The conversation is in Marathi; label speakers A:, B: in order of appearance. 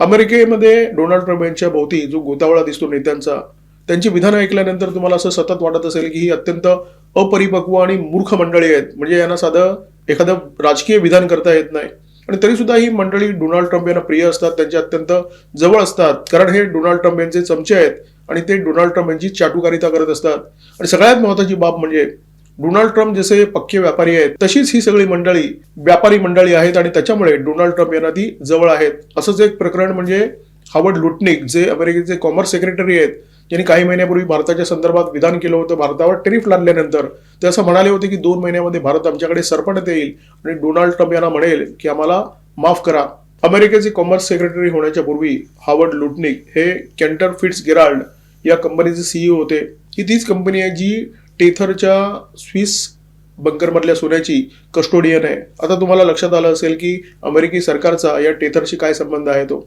A: अमेरिकेमध्ये डोनाल्ड ट्रम्प यांच्या भोवती जो गोतावळा दिसतो नेत्यांचा, त्यांची विधानं ऐकल्यानंतर तुम्हाला असं सतत वाटत असेल की ही अत्यंत अपरिपक्व आणि मूर्ख मंडळी आहेत. म्हणजे यांना साधं एखादं राजकीय विधान करता येत नाही. आणि तरी सुद्धा ही मंडळी डोनाल्ड ट्रम्प यांना प्रिय असतात, त्यांच्या अत्यंत जवळ असतात. कारण हे डोनाल्ड ट्रम्प यांचे चमचे आहेत आणि ते डोनाल्ड ट्रम्प यांची चाटुकारिता करत असतात. आणि सगळ्यात महत्त्वाची बाब म्हणजे डोनाल्ड ट्रम्प जसे पक्के व्यापारी आहेत, तशीच ही सगळी मंडळी व्यापारी मंडळी आहेत आणि त्याच्यामुळे डोनाल्ड ट्रम्प यांना ती जवळ आहेत. असंच एक प्रकरण म्हणजे हावर्ड लुटनिक, जे अमेरिकेचे कॉमर्स सेक्रेटरी आहेत, यांनी काही महिन्यापूर्वी भारताच्या संदर्भात विधान केलं होतं. भारतावर टेरिफ लादल्यानंतर ते असं म्हणाले होते की 2 महिन्यामध्ये भारत आमच्याकडे सरपटत येईल आणि डोनाल्ड ट्रम्प यांना म्हणेल की आम्हाला माफ करा. अमेरिकेचे कॉमर्स सेक्रेटरी होण्याच्या पूर्वी हावर्ड लुटनिक हे कॅन्टर फिट्झगेराल्ड या कंपनीचे सीईओ होते. ही तीच कंपनी आहे जी टेथरच्या स्विस बंकरमधल्या सोन्याची कस्टोडियन आहे. आता तुम्हाला लक्षात आलं असेल की अमेरिकी सरकारचा या टेथरशी काय संबंध आहे तो.